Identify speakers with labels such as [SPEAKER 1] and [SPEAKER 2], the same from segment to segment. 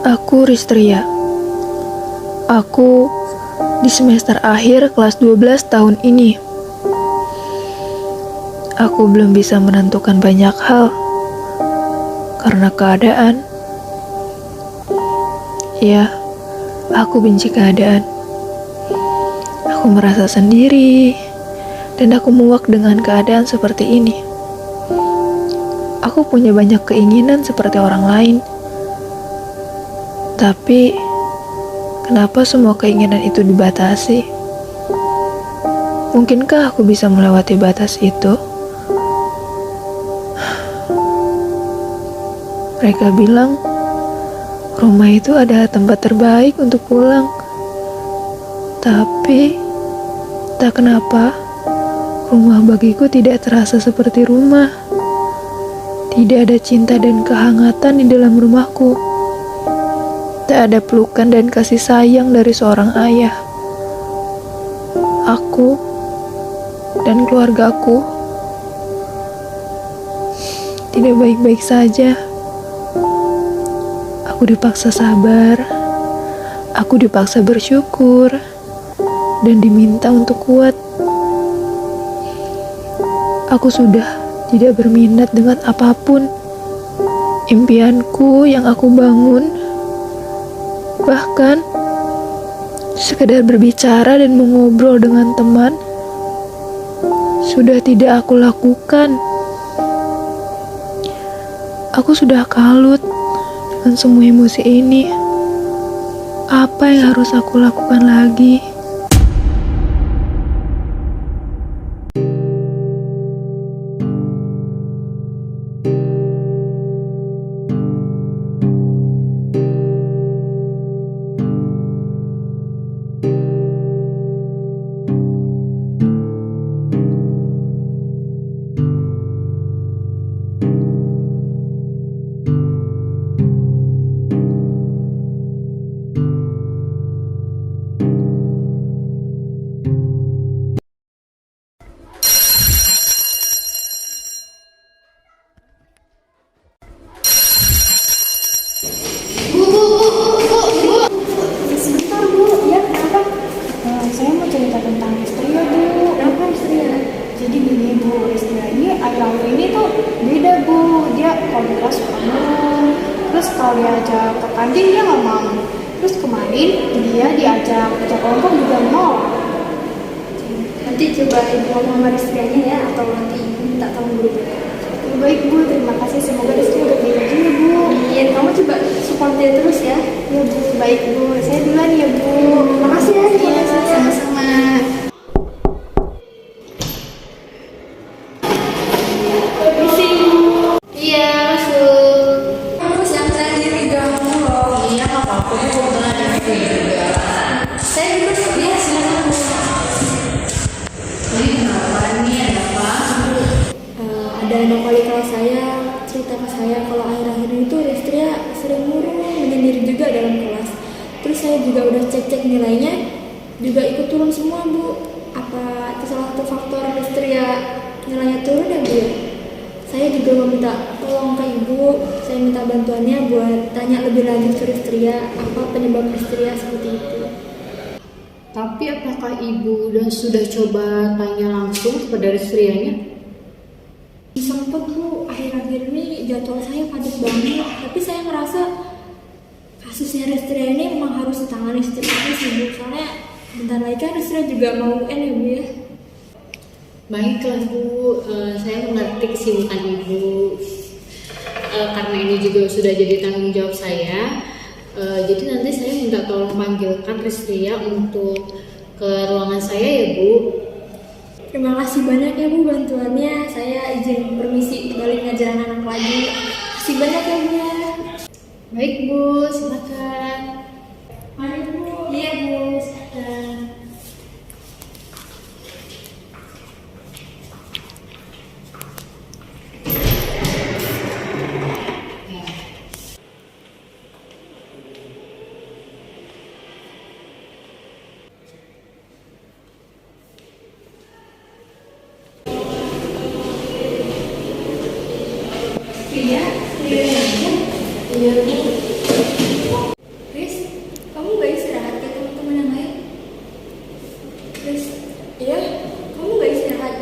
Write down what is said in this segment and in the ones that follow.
[SPEAKER 1] Aku Ristria. Aku di semester akhir kelas 12 tahun ini. Aku belum bisa menentukan banyak hal karena keadaan. Ya, aku benci keadaan. Aku merasa sendiri dan aku muak dengan keadaan seperti ini. Aku punya banyak keinginan seperti orang lain. Tapi, kenapa semua keinginan itu dibatasi? Mungkinkah aku bisa melewati batas itu? Mereka bilang, rumah itu adalah tempat terbaik untuk pulang. Tapi, tak kenapa, rumah bagiku tidak terasa seperti rumah. Tidak ada cinta dan kehangatan di dalam rumahku. Tak ada pelukan dan kasih sayang dari seorang ayah. Aku dan keluargaku tidak baik-baik saja. Aku dipaksa sabar, aku dipaksa bersyukur, dan diminta untuk kuat. Aku sudah tidak berminat dengan apapun. Impianku yang aku bangun, bahkan sekedar berbicara dan mengobrol dengan teman, sudah tidak aku lakukan. Aku sudah kalut dengan semua emosi ini. Apa yang harus aku lakukan lagi?
[SPEAKER 2] Sebentar Bu, ya kenapa? Saya mau cerita tentang Ristria Bu. Kenapa Ristria? Jadi gini Bu, Ristria ini akhir-akhir ini tuh beda Bu. Dia kalau di kelas suka murung, terus kalau diajak ke kantin dia nggak mau. Terus kemarin dia diajak kerja kelompok juga mau.
[SPEAKER 3] Nanti coba ibu ngomong sama Ristrianya ya, atau nanti ibu minta tolong guru.
[SPEAKER 2] Baik Bu, terima kasih. Semoga Ristria udah baik aja ya Bu.
[SPEAKER 3] Iya, kamu coba support dia terus ya.
[SPEAKER 2] Ya Bu, baik Bu. Saya duluan ya Bu.
[SPEAKER 3] Makasih ya.
[SPEAKER 2] Iya, sama-sama.
[SPEAKER 3] Iya, masuk. Terus yang saya diganggu loh. Iya, nggak apa-apa. Kebetulan ada juga. Saya dulu ya, silakan. Ini kenapa nih? Ada apa?
[SPEAKER 4] Ada anak wali kelas saya cerita ke saya kalau akhir-akhir itu Ristria sering murung menyendiri juga dalam kelas. Terus saya juga udah cek-cek nilainya, juga ikut turun semua Bu. Apa itu salah satu faktor Ristria nilainya turun ya Bu? Saya juga mau minta tolong ke Ibu, saya minta bantuannya buat tanya lebih lanjut ke Ristria, apa penyebab Ristria seperti itu.
[SPEAKER 5] Tapi apakah ibu sudah coba tanya langsung kepada Ristrianya?
[SPEAKER 4] Sempet Bu, akhir-akhir ini jadwal saya padat banget, tapi saya ngerasa kasusnya Ristria ini memang harus ditangani secepatnya sih Bu, soalnya bentar lagi kan Ristria juga mau UN ya Bu ya.
[SPEAKER 5] Baiklah Bu, saya mengerti kesibukan ibu. Karena ini juga sudah jadi tanggung jawab saya. Jadi nanti saya minta tolong panggilkan Ristria untuk ke ruangan saya ya Bu.
[SPEAKER 4] Terima kasih banyak ya Bu bantuannya. Saya izin permisi balik ngajar anak-anak lagi. Kasih banyak ya Bu.
[SPEAKER 5] Baik Bu, silakan.
[SPEAKER 4] Mari Bu.
[SPEAKER 5] Iya Bu, silakan.
[SPEAKER 4] Iya, iya, iya, Bu. nggak istirahat kayak teman-teman yang lain? Terus, iya, kamu nggak istirahat?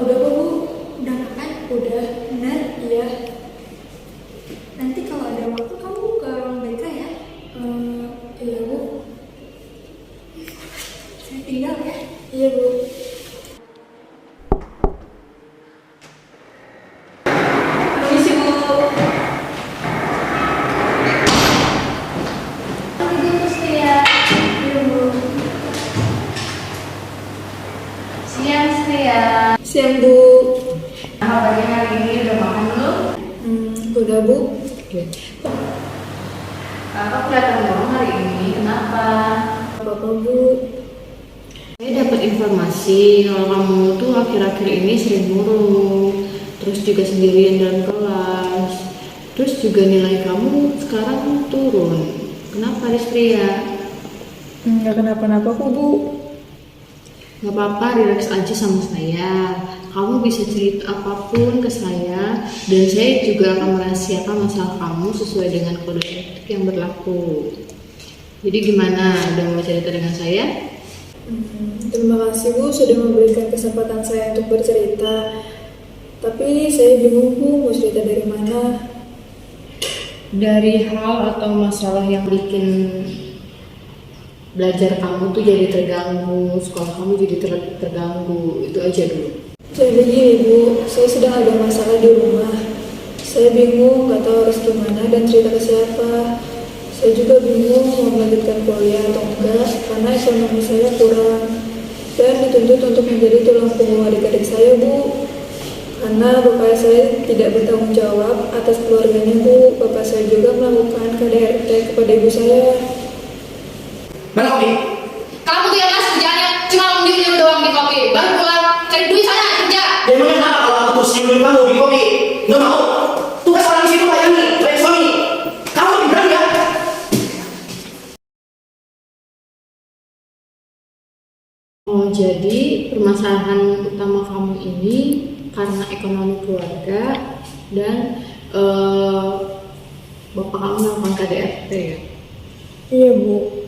[SPEAKER 4] Udah kok Bu, udah makan? Udah, benar? Iya. Nanti kalau ada waktu kamu ke ruang BK ya? Iya Bu. Saya tinggal ya? Iya Bu.
[SPEAKER 3] Permisi Bu.
[SPEAKER 4] Iya Bu.
[SPEAKER 3] Siang Sria.
[SPEAKER 4] Siang Bu.
[SPEAKER 3] Apa pagi hari ini udah makan belum?
[SPEAKER 4] Udah Bu.
[SPEAKER 3] Kakak kelihatan dorong hari ini, kenapa?
[SPEAKER 4] Apa-apa Bu?
[SPEAKER 5] Saya dapat informasi kalau kamu tuh akhir-akhir ini sering murung, terus juga sendirian dalam kelas, terus juga nilai kamu sekarang turun. Kenapa Rizlia?
[SPEAKER 1] Nggak kenapa-napa kok Bu.
[SPEAKER 5] Gak apa-apa, relax aja sama saya. Kamu bisa cerita apapun ke saya, dan saya juga akan merahasiakan masalah kamu sesuai dengan kode etik yang berlaku. Jadi gimana? Udah mau cerita dengan saya?
[SPEAKER 1] Terima kasih Bu sudah memberikan kesempatan saya untuk bercerita. Tapi saya bingung Bu mau cerita dari mana.
[SPEAKER 5] Dari hal atau masalah yang bikin belajar kamu tuh jadi terganggu, sekolah kamu jadi terganggu, itu aja dulu.
[SPEAKER 1] Jadi gini Bu, saya sedang ada masalah di rumah. Saya bingung, nggak tahu harus gimana dan cerita ke siapa. Saya juga bingung mau melanjutkan kuliah atau enggak karena ekonomi saya kurang dan dituntut untuk menjadi tulang punggung adik-adik saya Bu. Karena bapak saya tidak bertanggung jawab atas keluarganya Bu. Bapak saya juga melakukan KDRT kepada ibu saya.
[SPEAKER 6] Mana kopi?
[SPEAKER 3] Kamu tuh yang ngasih kerjaannya cuma diem doang di kopi. Baru pulang cari duit sana kerja.
[SPEAKER 6] Ya emangnya kenapa kalau aku terus nyuruh kamu di kopi? Nggak mau. Tugas orang di situ layani, layani suami. Kamu lebih berani ya?
[SPEAKER 5] Oh, jadi permasalahan utama kamu ini karena ekonomi keluarga dan bapak kamu melakukan KDRT ya?
[SPEAKER 1] Iya Bu.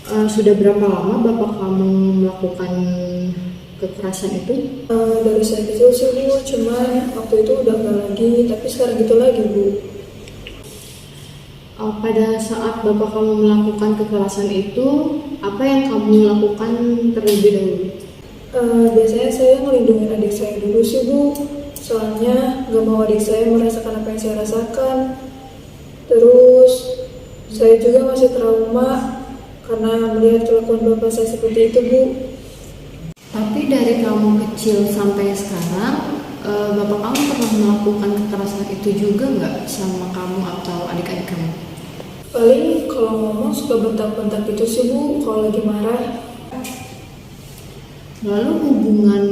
[SPEAKER 5] Sudah berapa lama bapak kamu melakukan kekerasan itu?
[SPEAKER 1] Dari saya kecil sih Bu, cuman waktu itu udah nggak lagi, tapi sekarang gitu lagi Bu.
[SPEAKER 5] Pada saat bapak kamu melakukan kekerasan itu, apa yang kamu lakukan terlebih dahulu?
[SPEAKER 1] Biasanya saya melindungi adik saya dulu sih Bu, soalnya nggak mau adik saya merasakan apa yang saya rasakan. Terus saya juga masih trauma karena melihat kelakuan bapak saya seperti itu Bu.
[SPEAKER 5] Tapi dari kamu kecil sampai sekarang, bapak kamu pernah melakukan kekerasan itu juga nggak sama kamu atau adik-adik kamu?
[SPEAKER 1] Paling kalau ngomong suka bentak-bentak gitu sih Bu, kalau lagi marah.
[SPEAKER 5] Lalu hubungan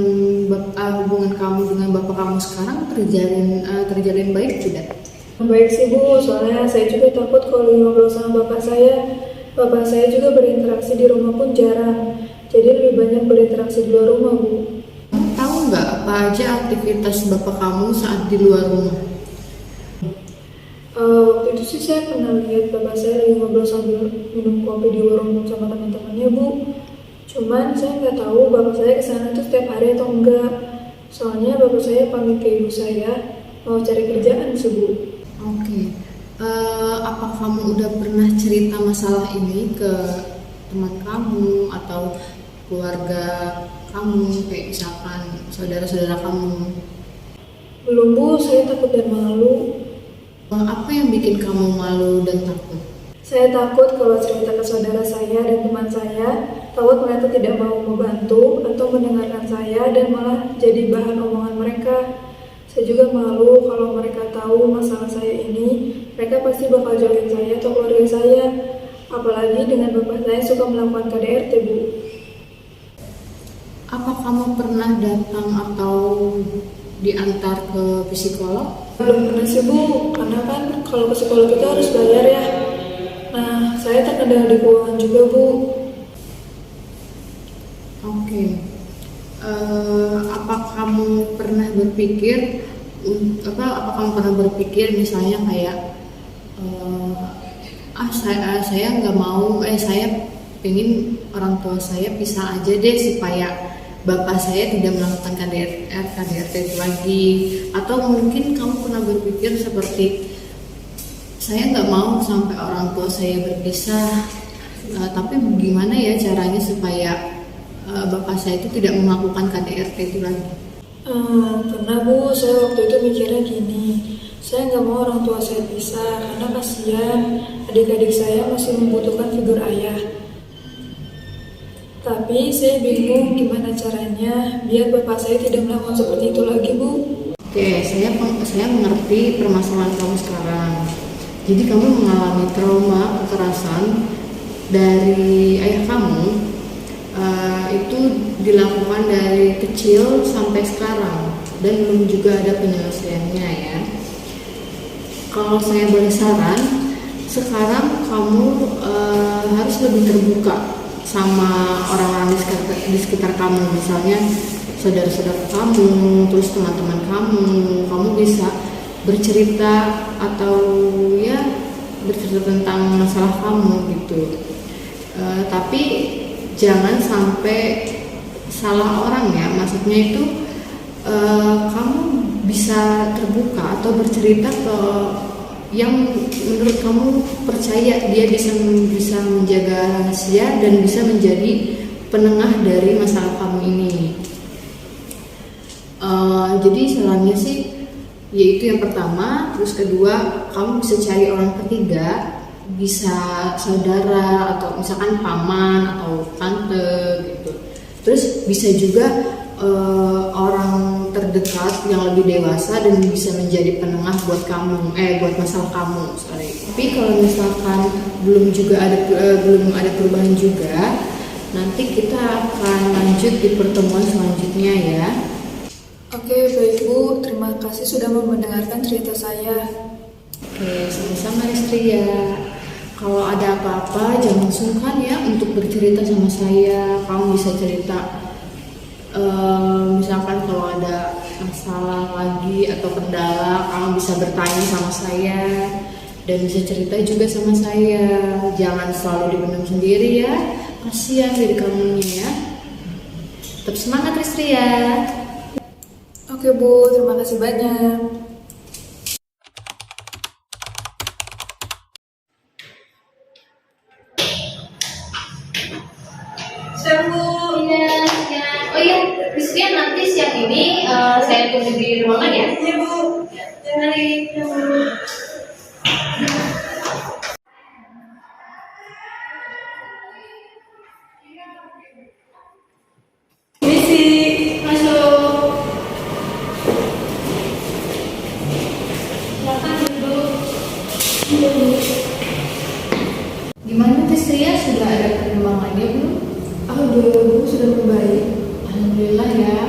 [SPEAKER 5] kamu dengan bapak kamu sekarang terjalin baik tidak?
[SPEAKER 1] Baik sih Bu, soalnya saya juga takut kalau ngobrol sama bapak saya. Bapak saya juga berinteraksi di rumah pun jarang, jadi lebih banyak berinteraksi di luar rumah Bu.
[SPEAKER 5] Kamu tahu nggak apa aja aktivitas bapak kamu saat di luar rumah?
[SPEAKER 1] Waktu itu sih saya pernah lihat bapak saya lagi ngobrol sambil minum kopi di warung sama teman-temannya Bu. Cuman saya nggak tahu bapak saya kesana tuh setiap hari atau enggak. Soalnya bapak saya pamit ke ibu saya mau cari kerjaan sih Bu.
[SPEAKER 5] Oke. Apa kamu udah pernah cerita masalah ini ke teman kamu atau keluarga kamu, kayak misalkan saudara-saudara kamu?
[SPEAKER 1] Belum Bu, saya takut dan malu.
[SPEAKER 5] Apa yang bikin kamu malu dan takut?
[SPEAKER 1] Saya takut kalau cerita ke saudara saya dan teman saya, takut mereka tidak mau membantu atau mendengarkan saya dan malah jadi bahan omongan mereka. Saya juga malu kalau mereka tahu masalah saya ini, mereka pasti bakal jauhin saya atau keluarga saya. Apalagi dengan bapak saya suka melakukan KDRT Bu.
[SPEAKER 5] Apa kamu pernah datang atau diantar ke psikolog?
[SPEAKER 1] Belum pernah sih Bu, karena kan kalau ke psikolog itu harus bayar ya. Nah, saya terkendala di keuangan juga Bu.
[SPEAKER 5] Oke. Apa kamu pernah berpikir misalnya kayak Saya nggak mau, saya pengen orang tua saya pisah aja deh supaya bapak saya tidak melakukan KDRT itu lagi. Atau mungkin kamu pernah berpikir seperti saya nggak mau sampai orang tua saya berpisah, tapi bagaimana ya caranya supaya bapak saya itu tidak melakukan KDRT itu lagi?
[SPEAKER 1] Pernah Bu, saya waktu itu mikirnya gini, saya nggak mau orang tua saya pisah karena kasihan adik-adik saya masih membutuhkan figur ayah. Tapi saya bingung gimana caranya biar bapak saya tidak melakukan seperti itu lagi, Bu.
[SPEAKER 5] Oke, saya mengerti permasalahan kamu sekarang. Jadi kamu mengalami trauma kekerasan dari ayah kamu, itu dilakukan dari kecil sampai sekarang dan belum juga ada penyelesaiannya ya. Kalau saya boleh saran, sekarang kamu harus lebih terbuka sama orang-orang di sekitar kamu, misalnya saudara-saudara kamu, terus teman-teman kamu bisa bercerita atau ya bercerita tentang masalah kamu gitu. Tapi jangan sampai salah orang ya, maksudnya itu kamu bisa terbuka atau bercerita ke yang menurut kamu percaya dia bisa menjaga rahasia dan bisa menjadi penengah dari masalah kamu ini. Jadi sarannya sih yaitu yang pertama, terus kedua kamu bisa cari orang ketiga, bisa saudara atau misalkan paman atau tante gitu. Terus bisa juga orang terdekat yang lebih dewasa dan bisa menjadi penengah buat kamu, buat masalah kamu. Tapi kalau misalkan belum ada perubahan juga, nanti kita akan lanjut di pertemuan selanjutnya ya.
[SPEAKER 1] Oke, baik Bu. Terima kasih sudah mau mendengarkan cerita saya.
[SPEAKER 5] Oke, sama-sama Restria. Kalau ada apa-apa jangan sungkan ya untuk bercerita sama saya. Kamu bisa cerita misalkan kalau ada masalah lagi atau kendala, kamu bisa bertanya sama saya dan bisa cerita juga sama saya. Jangan selalu dipendam sendiri ya, kasihan diri kamu ya. Tetap semangat Restria.
[SPEAKER 1] Oke Bu, terima kasih banyak.
[SPEAKER 3] Iya, ya. Oh iya, Rizky nanti siang ini saya tunggu di ruangan ya. Iya Bu. Mari. Masuk. Silakan duduk.
[SPEAKER 5] Gimana Restria, sudah ada perkembangannya belum?
[SPEAKER 1] Alhamdulillah Bu, sudah membaik.
[SPEAKER 5] Alhamdulillah ya.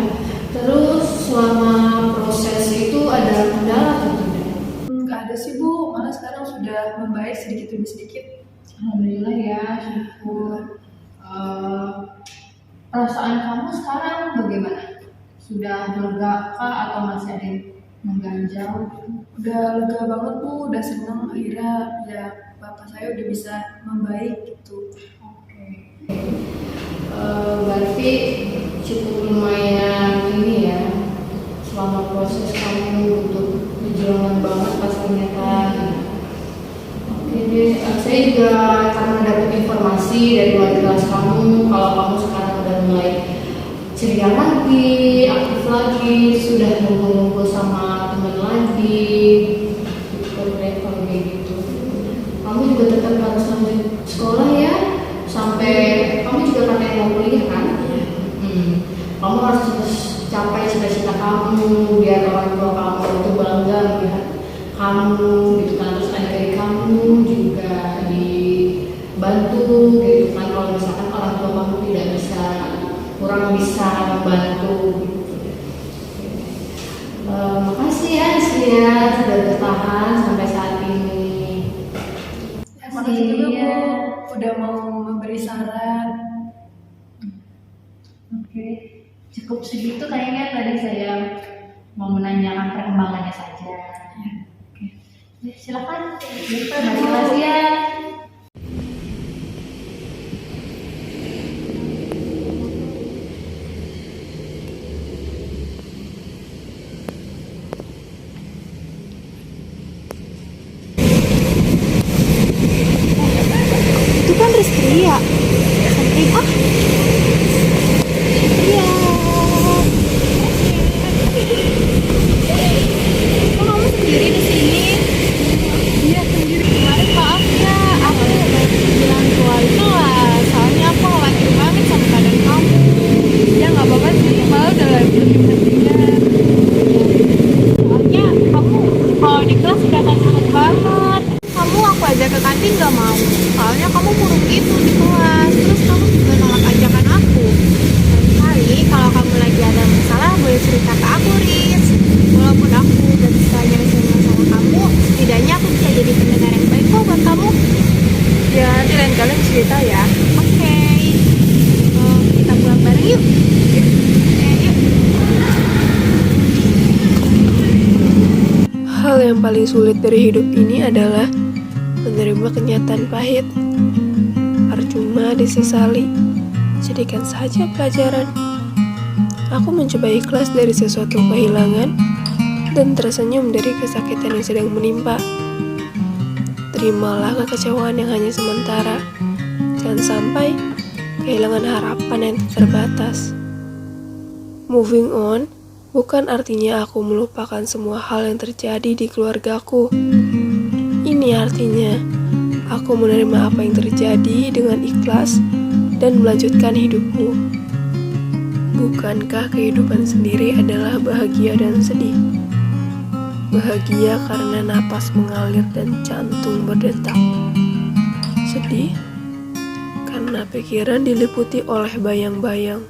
[SPEAKER 5] Terus selama proses itu ada kendala atau tidak?
[SPEAKER 1] Nggak ada sih Bu, malah sekarang sudah membaik sedikit demi sedikit.
[SPEAKER 5] Alhamdulillah ya, syukur. Perasaan kamu sekarang bagaimana? Sudah lega kah atau masih ada yang mengganjal?
[SPEAKER 1] Udah lega banget Bu, udah seneng akhirnya ya bapak saya udah bisa membaik gitu.
[SPEAKER 5] Oke. Berarti cukup lumayan ini ya, selama proses kamu untuk perjuangan banget pastinya kan. Oke deh, saya juga karena dapat informasi dari wali kelas kamu kalau kamu sekarang udah mulai ceria lagi, aktif lagi, sudah ngumpul-ngumpul sama teman lagi. Syukur deh kalau kayak gitu. Kamu juga tetap harus lanjut sekolah ya, sampai kamu juga katanya mau kuliah kan? Kamu harus capai cita-cita kamu biar orang tua kamu itu bangga melihat kamu gitu kan. Terus adik-adik kamu juga dibantu gitu kan. Kalau misalkan orang tua kamu kurang bisa membantu gitu. Makasih ya Rizkia sudah bertahan sampai saat ini.
[SPEAKER 1] Makasih juga Bu, udah mau memberi saran.
[SPEAKER 3] Oke, cukup segitu kayaknya tadi saya mau menanyakan perkembangannya saja. Oke, silakan. Terima kasih ya.
[SPEAKER 2] ajak ke kantin gak mau. Soalnya kamu murung gitu di kelas. Terus kamu juga nolak ajakan aku. Lain kali kalau kamu lagi ada masalah boleh cerita ke aku, Riz. Walaupun aku gak bisa nyelesain masalah kamu, setidaknya aku bisa jadi pendengar yang baik kok buat kamu. Ya nanti lain kali cerita ya. Oke. Kita pulang bareng yuk. Yuk.
[SPEAKER 1] Hal yang paling sulit dari hidup ini adalah menerima kenyataan pahit. Percuma disesali, jadikan saja pelajaran. Aku mencoba ikhlas dari sesuatu kehilangan dan tersenyum dari kesakitan yang sedang menimpa. Terimalah kekecewaan yang hanya sementara. Jangan sampai kehilangan harapan yang terbatas. Moving on bukan artinya aku melupakan semua hal yang terjadi di keluargaku. Ini artinya aku menerima apa yang terjadi dengan ikhlas dan melanjutkan hidupku. Bukankah kehidupan sendiri adalah bahagia dan sedih? Bahagia karena napas mengalir dan jantung berdetak. Sedih karena pikiran diliputi oleh bayang-bayang.